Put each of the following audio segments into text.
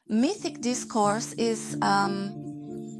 Mythic discourse is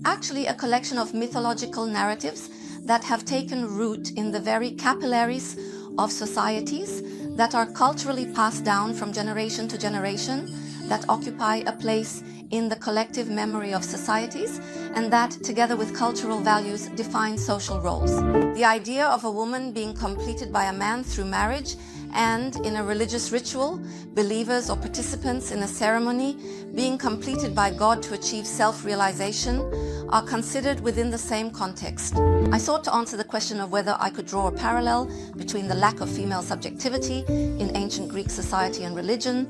actually a collection of mythological narratives that have taken root in the very capillaries of societies that are culturally passed down from generation to generation, that occupy a place in the collective memory of societies, and that, together with cultural values, define social roles. The idea of a woman being completed by a man through marriage and, in a religious ritual, believers or participants in a ceremony being completed by God to achieve self-realization are considered within the same context. I sought to answer the question of whether I could draw a parallel between the lack of female subjectivity in ancient Greek society and religion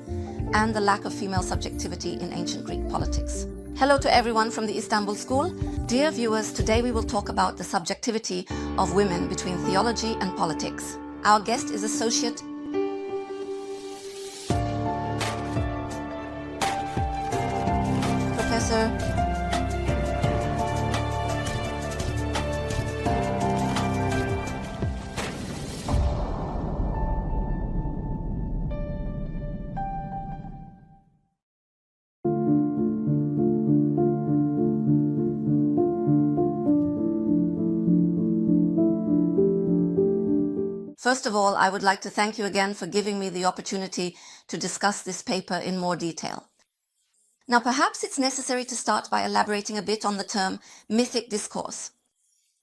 and the lack of female subjectivity in ancient Greek politics. Hello to everyone from the Istanbul School. Dear viewers, today we will talk about the subjectivity of women between theology and politics. Our guest is Associate Professor First of all, I would like to thank you again for giving me the opportunity to discuss this paper in more detail. Now, perhaps it's necessary to start by elaborating a bit on the term mythic discourse.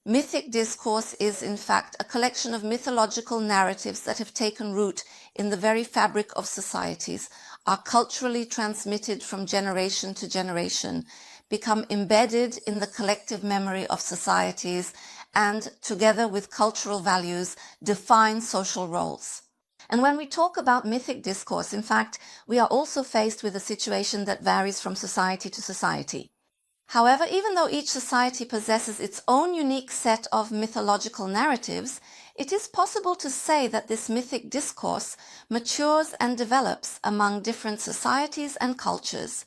Mythic discourse is, in fact, a collection of mythological narratives that have taken root in the very fabric of societies, are culturally transmitted from generation to generation, become embedded in the collective memory of societies, and, together with cultural values, define social roles. And when we talk about mythic discourse, in fact, we are also faced with a situation that varies from society to society. However, even though each society possesses its own unique set of mythological narratives, it is possible to say that this mythic discourse matures and develops among different societies and cultures,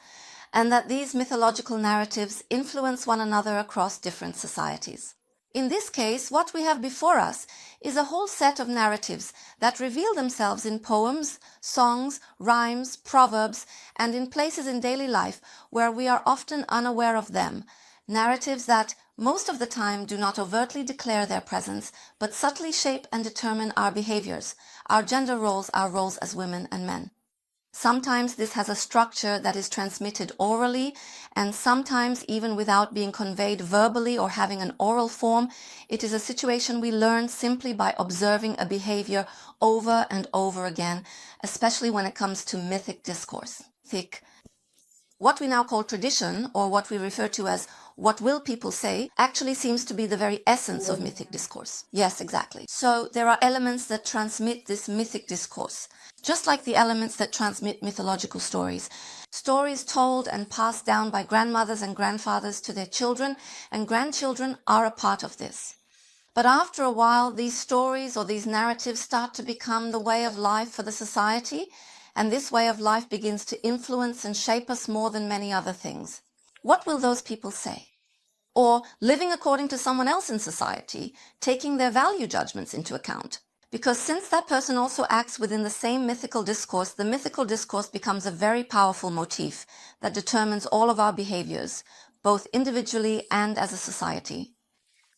and that these mythological narratives influence one another across different societies. In this case, what we have before us is a whole set of narratives that reveal themselves in poems, songs, rhymes, proverbs, and in places in daily life where we are often unaware of them. Narratives that, most of the time, do not overtly declare their presence, but subtly shape and determine our behaviors, our gender roles, our roles as women and men. Sometimes this has a structure that is transmitted orally, and sometimes even without being conveyed verbally or having an oral form. It is a situation we learn simply by observing a behavior over and over again, especially when it comes to mythic discourse. What we now call tradition, or what we refer to as what will people say, actually seems to be the very essence of mythic discourse. Yes, exactly. So there are elements that transmit this mythic discourse, just like the elements that transmit mythological stories. Stories told and passed down by grandmothers and grandfathers to their children, and grandchildren are a part of this. But after a while, these stories or these narratives start to become the way of life for the society, and this way of life begins to influence and shape us more than many other things. What will those people say? Or living according to someone else in society, taking their value judgments into account. Because since that person also acts within the same mythical discourse, the mythical discourse becomes a very powerful motif that determines all of our behaviors, both individually and as a society.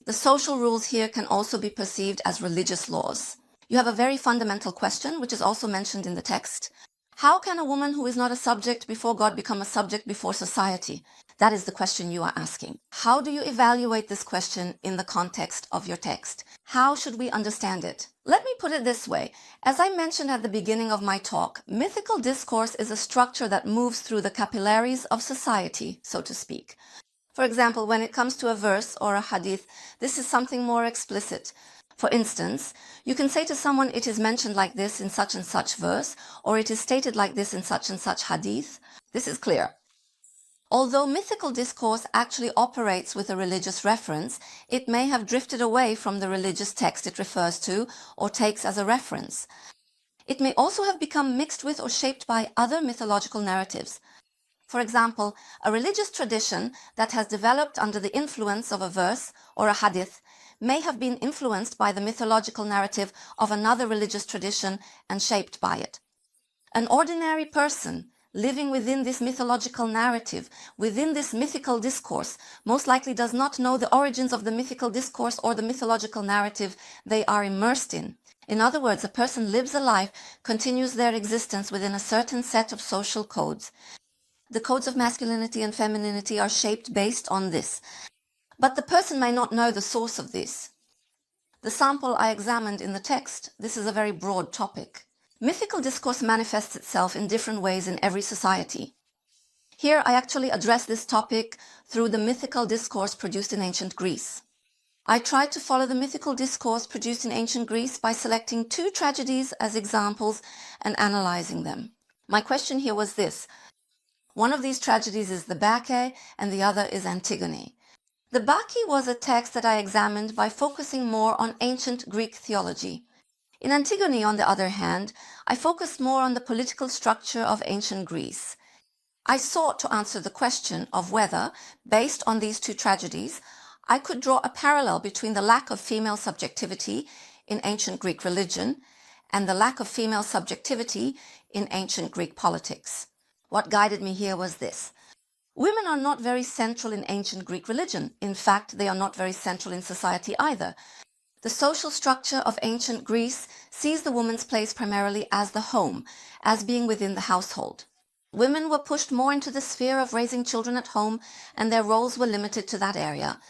The social rules here can also be perceived as religious laws. You have a very fundamental question, which is also mentioned in the text. How can a woman who is not a subject before God become a subject before society? That is the question you are asking. How do you evaluate this question in the context of your text? How should we understand it? Let me put it this way. As I mentioned at the beginning of my talk, mythical discourse is a structure that moves through the capillaries of society, so to speak. For example, when it comes to a verse or a hadith, this is something more explicit. For instance, you can say to someone, it is mentioned like this in such and such verse, or it is stated like this in such and such hadith. This is clear. Although mythical discourse actually operates with a religious reference, it may have drifted away from the religious text it refers to or takes as a reference. It may also have become mixed with or shaped by other mythological narratives. For example, a religious tradition that has developed under the influence of a verse or a hadith may have been influenced by the mythological narrative of another religious tradition and shaped by it. An ordinary person living within this mythological narrative, within this mythical discourse, most likely does not know the origins of the mythical discourse or the mythological narrative they are immersed in. In other words, a person lives a life, continues their existence within a certain set of social codes. The codes of masculinity and femininity are shaped based on this. But the person may not know the source of this. The sample I examined in the text, this is a very broad topic. Mythical discourse manifests itself in different ways in every society. Here I actually address this topic through the mythical discourse produced in ancient Greece. I tried to follow the mythical discourse produced in ancient Greece by selecting 2 tragedies as examples and analyzing them. My question here was this. One of these tragedies is the Bacchae and the other is Antigone. The Bacchae was a text that I examined by focusing more on ancient Greek theology. In Antigone, on the other hand, I focused more on the political structure of ancient Greece. I sought to answer the question of whether, based on these 2 tragedies, I could draw a parallel between the lack of female subjectivity in ancient Greek religion and the lack of female subjectivity in ancient Greek politics. What guided me here was this. Women are not very central in ancient Greek religion. In fact, they are not very central in society either. The social structure of ancient Greece sees the woman's place primarily as the home, as being within the household. Women were pushed more into the sphere of raising children at home, and their roles were limited to that area.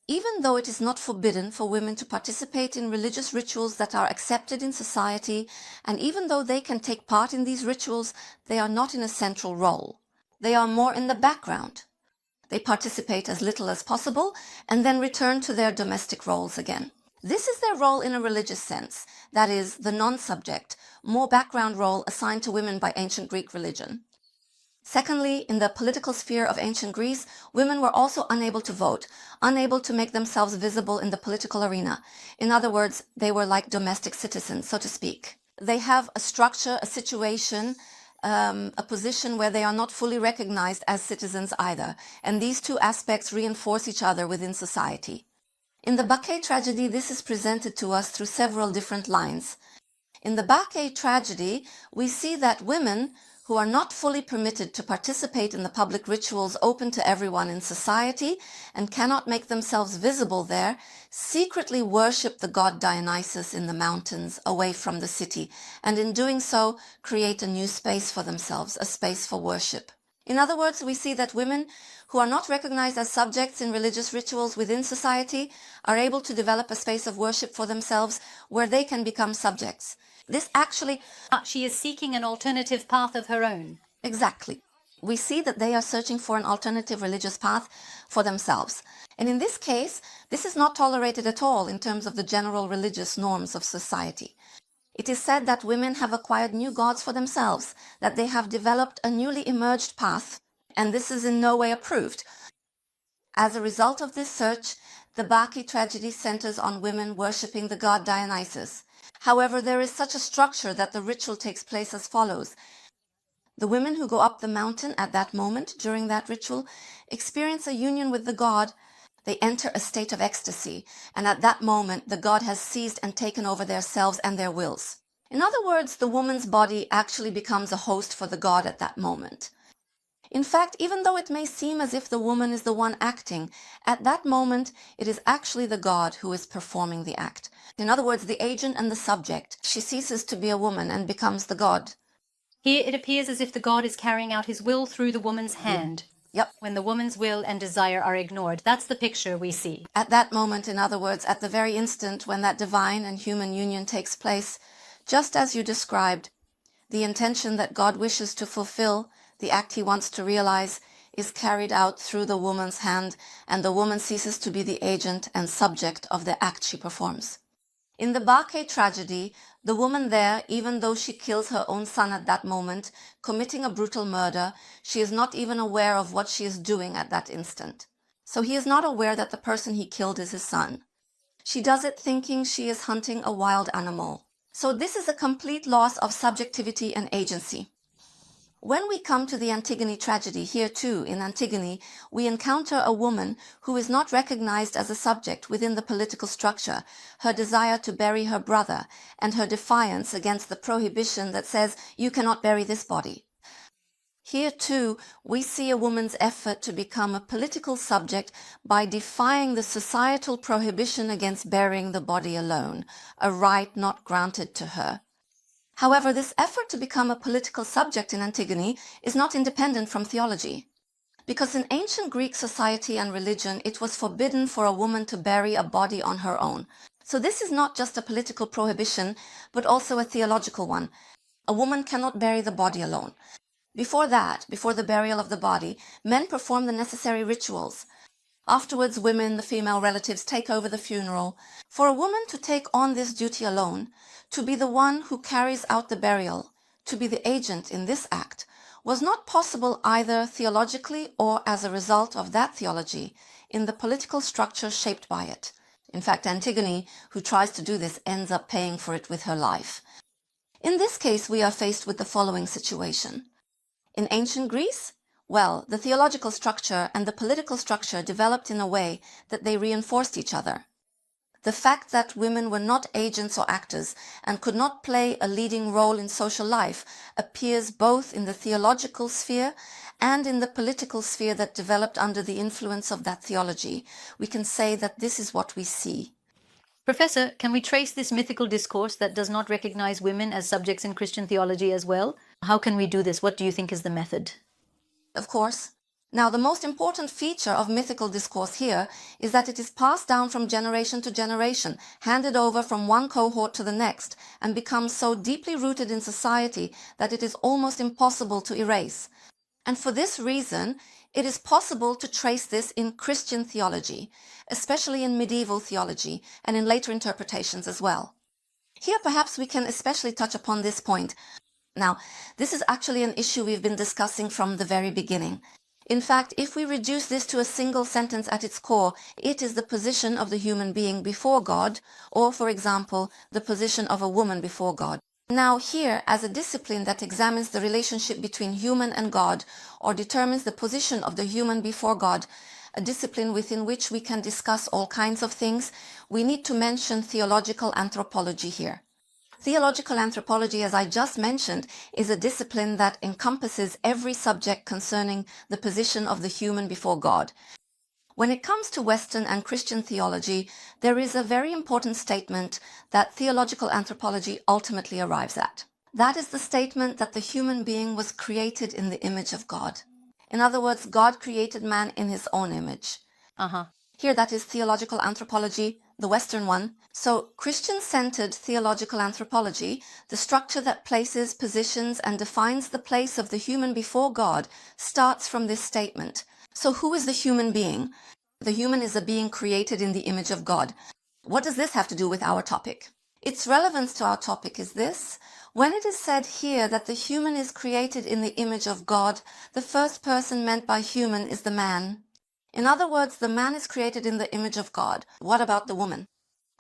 Even though it is not forbidden for women to participate in religious rituals that are accepted in society, and even though they can take part in these rituals, they are not in a central role. They are more in the background. They participate as little as possible and then return to their domestic roles again. This is their role in a religious sense, that is, the non-subject, more background role assigned to women by ancient Greek religion. Secondly, in the political sphere of ancient Greece, women were also unable to vote, unable to make themselves visible in the political arena. In other words, they were like domestic citizens, so to speak. They have a structure, a situation, a position where they are not fully recognized as citizens either, and these 2 aspects reinforce each other within society. In the Bacchae tragedy, this is presented to us through several different lines. In the Bacchae tragedy, we see that women who are not fully permitted to participate in the public rituals open to everyone in society and cannot make themselves visible there, secretly worship the god Dionysus in the mountains away from the city, and in doing so create a new space for themselves, a space for worship. In other words, we see that women who are not recognized as subjects in religious rituals within society are able to develop a space of worship for themselves where they can become subjects. This actually... She is seeking an alternative path of her own. Exactly. We see that they are searching for an alternative religious path for themselves. And in this case, this is not tolerated at all in terms of the general religious norms of society. It is said that women have acquired new gods for themselves, that they have developed a newly emerged path, and this is in no way approved. As a result of this search, the Bacchae tragedy centers on women worshipping the god Dionysus. However, there is such a structure that the ritual takes place as follows. The women who go up the mountain at that moment during that ritual experience a union with the god. They enter a state of ecstasy, and at that moment the god has seized and taken over their selves and their wills. In other words, the woman's body actually becomes a host for the god at that moment. In fact, even though it may seem as if the woman is the one acting, at that moment it is actually the god who is performing the act. In other words, the agent and the subject. She ceases to be a woman and becomes the god. Here it appears as if the god is carrying out his will through the woman's hand. Yep. When the woman's will and desire are ignored. That's the picture we see. At that moment, in other words, at the very instant when that divine and human union takes place, just as you described, the intention that God wishes to fulfill, the act he wants to realize, is carried out through the woman's hand, and the woman ceases to be the agent and subject of the act she performs. In the Bacchae tragedy, the woman there, even though she kills her own son at that moment, committing a brutal murder, she is not even aware of what she is doing at that instant. So he is not aware that the person he killed is his son. She does it thinking she is hunting a wild animal. So this is a complete loss of subjectivity and agency. When we come to the Antigone tragedy, here too, in Antigone, we encounter a woman who is not recognized as a subject within the political structure, her desire to bury her brother, and her defiance against the prohibition that says, you cannot bury this body. Here too, we see a woman's effort to become a political subject by defying the societal prohibition against burying the body alone, a right not granted to her. However, this effort to become a political subject in Antigone is not independent from theology. Because in ancient Greek society and religion, it was forbidden for a woman to bury a body on her own. So this is not just a political prohibition, but also a theological one. A woman cannot bury the body alone. Before that, before the burial of the body, men perform the necessary rituals. Afterwards, women, the female relatives, take over the funeral. For a woman to take on this duty alone, to be the one who carries out the burial, to be the agent in this act, was not possible either theologically or as a result of that theology in the political structure shaped by it. In fact, Antigone, who tries to do this, ends up paying for it with her life. In this case, we are faced with the following situation. In ancient Greece, well, the theological structure and the political structure developed in a way that they reinforced each other. The fact that women were not agents or actors and could not play a leading role in social life appears both in the theological sphere and in the political sphere that developed under the influence of that theology. We can say that this is what we see. Professor, can we trace this mythical discourse that does not recognize women as subjects in Christian theology as well? How can we do this? What do you think is the method? Of course. Now, the most important feature of mythical discourse here is that it is passed down from generation to generation, handed over from one cohort to the next, and becomes so deeply rooted in society that it is almost impossible to erase. And for this reason, it is possible to trace this in Christian theology, especially in medieval theology and in later interpretations as well. Here perhaps we can especially touch upon this point. Now, this is actually an issue we've been discussing from the very beginning. In fact, if we reduce this to a single sentence at its core, it is the position of the human being before God, or, for example, the position of a woman before God. Now here, as a discipline that examines the relationship between human and God, or determines the position of the human before God, a discipline within which we can discuss all kinds of things, we need to mention theological anthropology here. Theological anthropology, as I just mentioned, is a discipline that encompasses every subject concerning the position of the human before God. When it comes to Western and Christian theology, there is a very important statement that theological anthropology ultimately arrives at. That is the statement that the human being was created in the image of God. In other words, God created man in his own image. Here, that is theological anthropology, the Western one. So, Christian-centered theological anthropology, the structure that places, positions, and defines the place of the human before God, starts from this statement. So, who is the human being? The human is a being created in the image of God. What does this have to do with our topic? Its relevance to our topic is this. When it is said here that the human is created in the image of God, the first person meant by human is the man. In other words, the man is created in the image of God. What about the woman?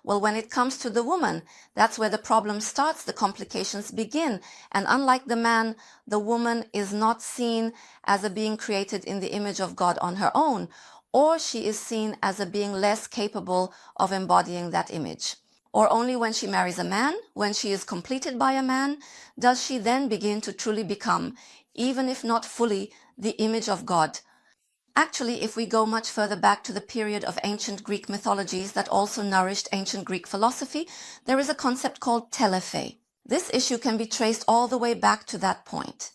Well, when it comes to the woman, that's where the problem starts, the complications begin. And unlike the man, the woman is not seen as a being created in the image of God on her own, or she is seen as a being less capable of embodying that image. Or only when she marries a man, when she is completed by a man, does she then begin to truly become, even if not fully, the image of God. Actually, if we go much further back to the period of ancient Greek mythologies that also nourished ancient Greek philosophy, there is a concept called telephe. This issue can be traced all the way back to that point.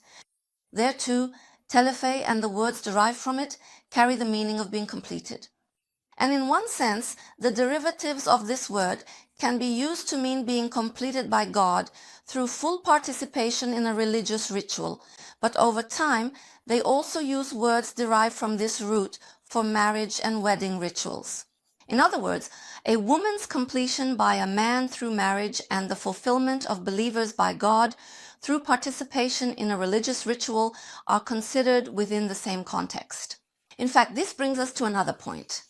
There too, telephe and the words derived from it carry the meaning of being completed. And in one sense, the derivatives of this word can be used to mean being completed by God through full participation in a religious ritual. But over time, they also use words derived from this root for marriage and wedding rituals. In other words, a woman's completion by a man through marriage and the fulfillment of believers by God through participation in a religious ritual are considered within the same context. In fact, this brings us to another point.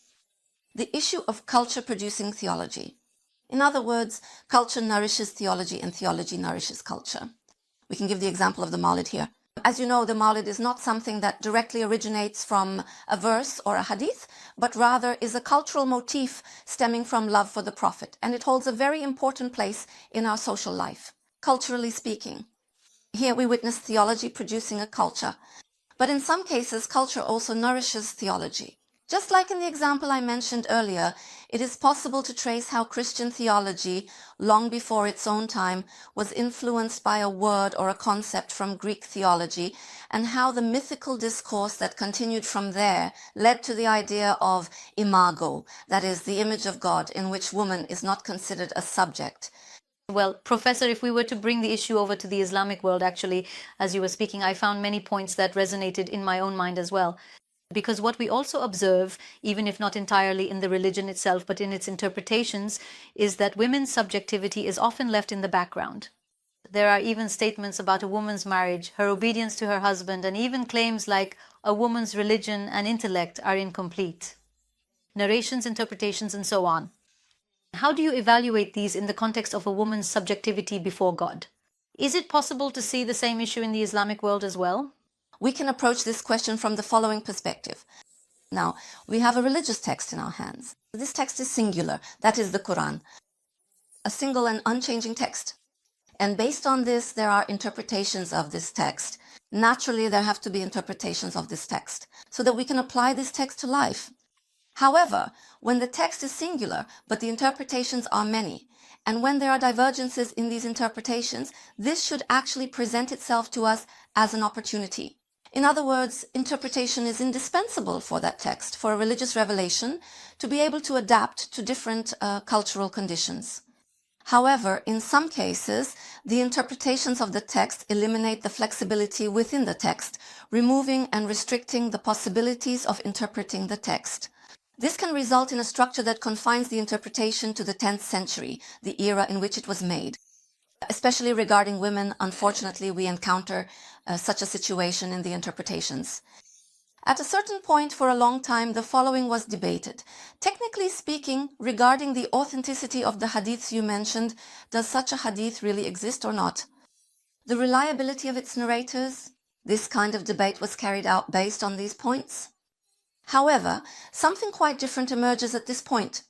The issue of culture producing theology. In other words, culture nourishes theology and theology nourishes culture. We can give the example of the Mawlid here. As you know, the Mawlid is not something that directly originates from a verse or a hadith, but rather is a cultural motif stemming from love for the Prophet, and it holds a very important place in our social life, culturally speaking. Here we witness theology producing a culture. But in some cases, culture also nourishes theology. Just like in the example I mentioned earlier, it is possible to trace how Christian theology, long before its own time, was influenced by a word or a concept from Greek theology, and how the mythical discourse that continued from there led to the idea of imago, that is, the image of God, in which woman is not considered a subject. Well, Professor, if we were to bring the issue over to the Islamic world, actually, as you were speaking, I found many points that resonated in my own mind as well. Because what we also observe, even if not entirely in the religion itself, but in its interpretations, is that women's subjectivity is often left in the background. There are even statements about a woman's marriage, her obedience to her husband, and even claims like a woman's religion and intellect are incomplete. Narrations, interpretations, and so on. How do you evaluate these in the context of a woman's subjectivity before God? Is it possible to see the same issue in the Islamic world as well? We can approach this question from the following perspective. Now, we have a religious text in our hands. This text is singular, that is the Quran, a single and unchanging text. And based on this, there are interpretations of this text. Naturally, there have to be interpretations of this text so that we can apply this text to life. However, when the text is singular, but the interpretations are many, and when there are divergences in these interpretations, this should actually present itself to us as an opportunity. In other words, interpretation is indispensable for that text, for a religious revelation, to be able to adapt to different cultural conditions. However, in some cases, the interpretations of the text eliminate the flexibility within the text, removing and restricting the possibilities of interpreting the text. This can result in a structure that confines the interpretation to the 10th century, the era in which it was made. Especially regarding women, unfortunately, we encounter such a situation in the interpretations. At a certain point for a long time, the following was debated. Technically speaking, regarding the authenticity of the hadiths you mentioned, does such a hadith really exist or not? The reliability of its narrators? This kind of debate was carried out based on these points. However, something quite different emerges at this point.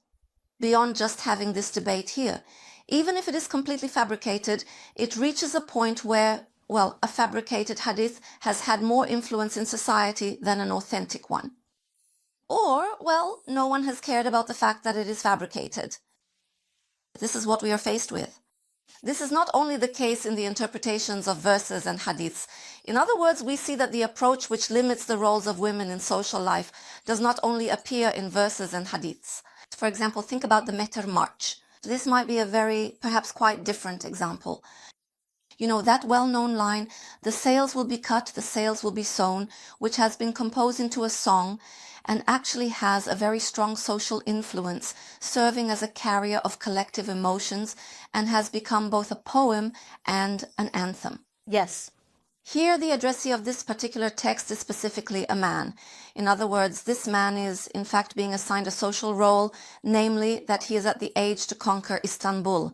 Beyond just having this debate here, even if it is completely fabricated, it reaches a point where, well, a fabricated hadith has had more influence in society than an authentic one. Or, well, no one has cared about the fact that it is fabricated. This is what we are faced with. This is not only the case in the interpretations of verses and hadiths. In other words, we see that the approach which limits the roles of women in social life does not only appear in verses and hadiths. For example, think about the Meter March. This might be a very, perhaps quite different example. You know, that well-known line, the sails will be cut, the sails will be sewn, which has been composed into a song and actually has a very strong social influence, serving as a carrier of collective emotions, and has become both a poem and an anthem. Yes. Here, the addressee of this particular text is specifically a man. In other words, this man is in fact being assigned a social role, namely that he is at the age to conquer Istanbul.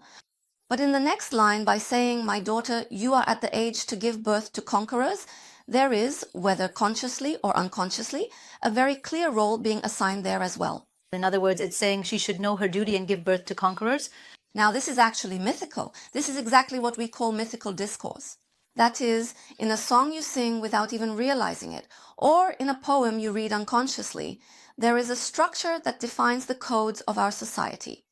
But in the next line, by saying, "My daughter, you are at the age to give birth to conquerors," there is, whether consciously or unconsciously, a very clear role being assigned there as well. In other words, it's saying she should know her duty and give birth to conquerors. Now, this is actually mythical. This is exactly what we call mythical discourse. That is, in a song you sing without even realizing it, or in a poem you read unconsciously, there is a structure that defines the codes of our society.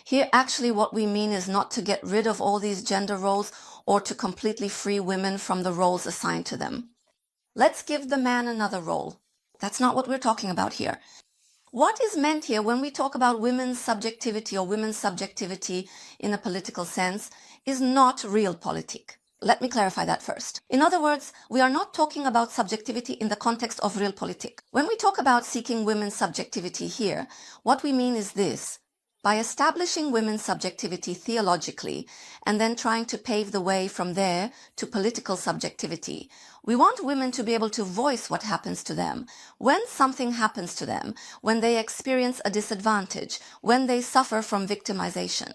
Here, actually, what we mean is not to get rid of all these gender roles or to completely free women from the roles assigned to them. Let's give the man another role. That's not what we're talking about here. What is meant here when we talk about women's subjectivity or women's subjectivity in a political sense is not realpolitik. Let me clarify that first. In other words, we are not talking about subjectivity in the context of realpolitik. When we talk about seeking women's subjectivity here, what we mean is this. By establishing women's subjectivity theologically and then trying to pave the way from there to political subjectivity, we want women to be able to voice what happens to them, when something happens to them, when they experience a disadvantage, when they suffer from victimization.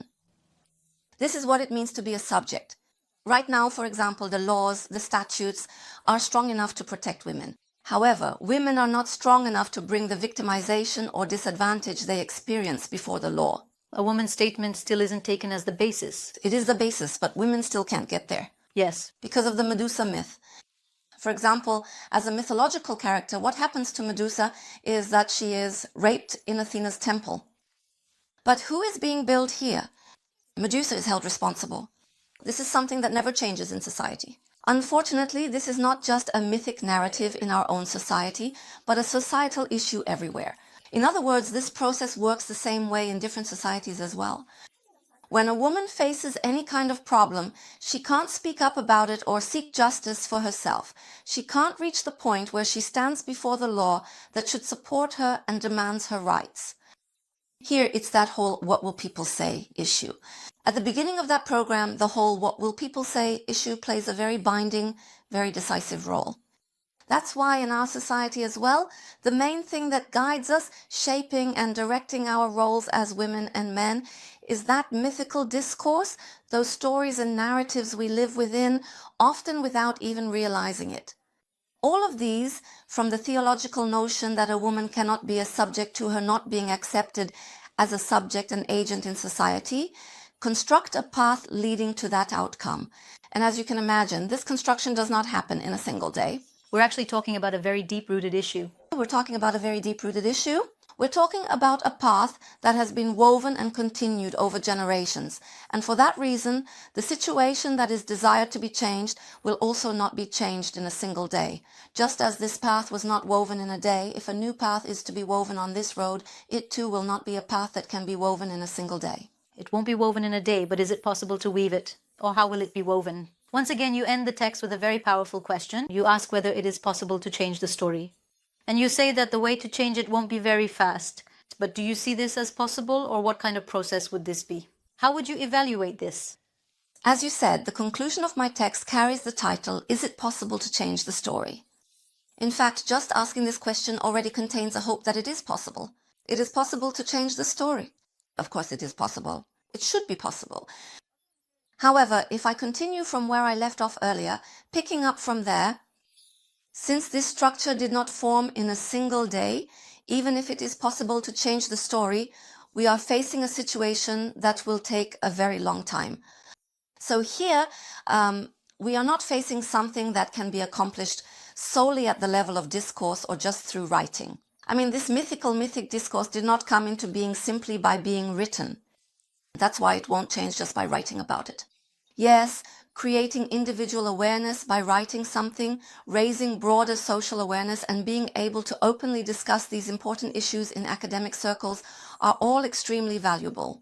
This is what it means to be a subject. Right now, for example, the laws, the statutes are strong enough to protect women. However, women are not strong enough to bring the victimization or disadvantage they experience before the law. A woman's statement still isn't taken as the basis. It is the basis, but women still can't get there. Yes. Because of the Medusa myth. For example, as a mythological character, what happens to Medusa is that she is raped in Athena's temple. But who is being billed here? Medusa is held responsible. This is something that never changes in society. Unfortunately, this is not just a mythic narrative in our own society, but a societal issue everywhere. In other words, this process works the same way in different societies as well. When a woman faces any kind of problem, she can't speak up about it or seek justice for herself. She can't reach the point where she stands before the law that should support her and demands her rights. Here, it's that whole "what will people say" issue. At the beginning of that program, the whole "what will people say" issue plays a very binding, very decisive role. That's why in our society as well, the main thing that guides us, shaping and directing our roles as women and men, is that mythical discourse, those stories and narratives we live within, often without even realizing it. All of these, from the theological notion that a woman cannot be a subject to her not being accepted as a subject and agent in society, construct a path leading to that outcome. And as you can imagine, this construction does not happen in a single day. We're actually talking about a very deep-rooted issue. We're talking about a very deep-rooted issue. We're talking about a path that has been woven and continued over generations. And for that reason, the situation that is desired to be changed will also not be changed in a single day. Just as this path was not woven in a day, if a new path is to be woven on this road, it too will not be a path that can be woven in a single day. It won't be woven in a day, but is it possible to weave it? Or how will it be woven? Once again, you end the text with a very powerful question. You ask whether it is possible to change the story. And you say that the way to change it won't be very fast. But do you see this as possible, or what kind of process would this be? How would you evaluate this? As you said, the conclusion of my text carries the title, "Is it possible to change the story?" In fact, just asking this question already contains a hope that it is possible. It is possible to change the story. Of course it is possible. It should be possible. However, if I continue from where I left off earlier, picking up from there, since this structure did not form in a single day, even if it is possible to change the story, we are facing a situation that will take a very long time. So here, we are not facing something that can be accomplished solely at the level of discourse or just through writing. I mean, this mythic discourse did not come into being simply by being written. That's why it won't change just by writing about it. Yes, creating individual awareness by writing something, raising broader social awareness, and being able to openly discuss these important issues in academic circles are all extremely valuable.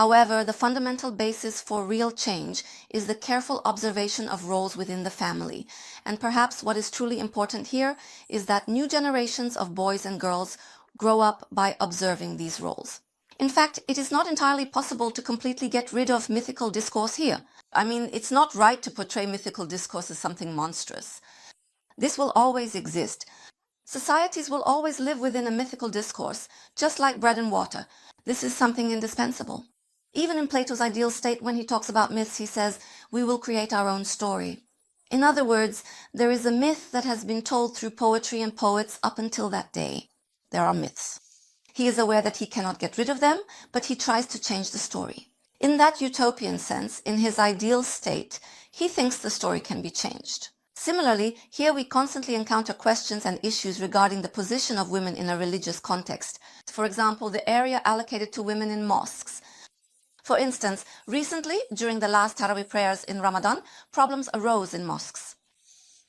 However, the fundamental basis for real change is the careful observation of roles within the family. And perhaps what is truly important here is that new generations of boys and girls grow up by observing these roles. In fact, it is not entirely possible to completely get rid of mythical discourse here. I mean, it's not right to portray mythical discourse as something monstrous. This will always exist. Societies will always live within a mythical discourse, just like bread and water. This is something indispensable. Even in Plato's ideal state, when he talks about myths, he says, "We will create our own story." In other words, there is a myth that has been told through poetry and poets up until that day. There are myths. He is aware that he cannot get rid of them, but he tries to change the story. In that utopian sense, in his ideal state, he thinks the story can be changed. Similarly, here we constantly encounter questions and issues regarding the position of women in a religious context. For example, the area allocated to women in mosques. For instance, recently, during the last Tarawih prayers in Ramadan, problems arose in mosques.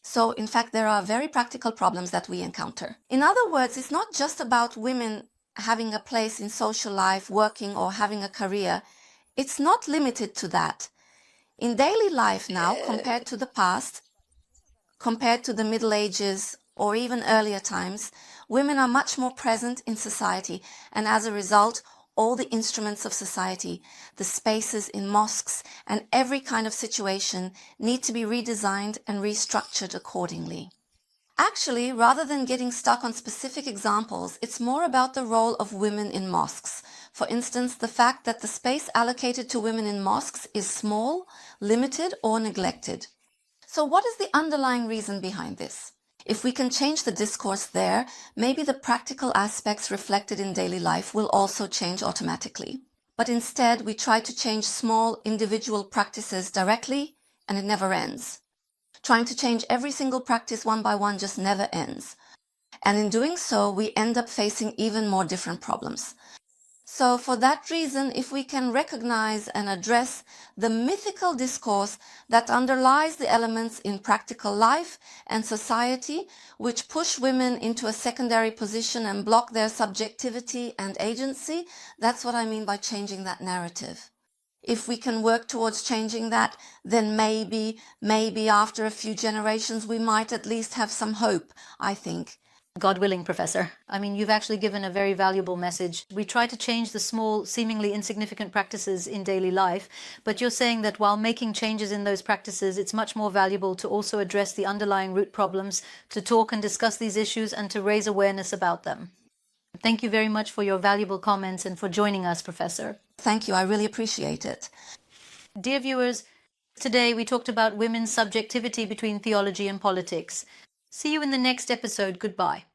So, in fact, there are very practical problems that we encounter. In other words, it's not just about women having a place in social life, working or having a career. It's not limited to that. In daily life now, compared to the past, compared to the Middle Ages or even earlier times, women are much more present in society, and as a result, all the instruments of society, the spaces in mosques, and every kind of situation need to be redesigned and restructured accordingly. Actually, rather than getting stuck on specific examples, it's more about the role of women in mosques. For instance, the fact that the space allocated to women in mosques is small, limited, or neglected. So what is the underlying reason behind this? If we can change the discourse there, maybe the practical aspects reflected in daily life will also change automatically. But instead, we try to change small individual practices directly, and it never ends. Trying to change every single practice one by one just never ends. And in doing so, we end up facing even more different problems. So for that reason, if we can recognize and address the mythical discourse that underlies the elements in practical life and society which push women into a secondary position and block their subjectivity and agency, that's what I mean by changing that narrative. If we can work towards changing that, then maybe after a few generations, we might at least have some hope, I think. God willing, Professor. I mean, you've actually given a very valuable message. We try to change the small, seemingly insignificant practices in daily life, but you're saying that while making changes in those practices, it's much more valuable to also address the underlying root problems, to talk and discuss these issues, and to raise awareness about them. Thank you very much for your valuable comments and for joining us, Professor. Thank you. I really appreciate it. Dear viewers, today we talked about women's subjectivity between theology and politics. See you in the next episode. Goodbye.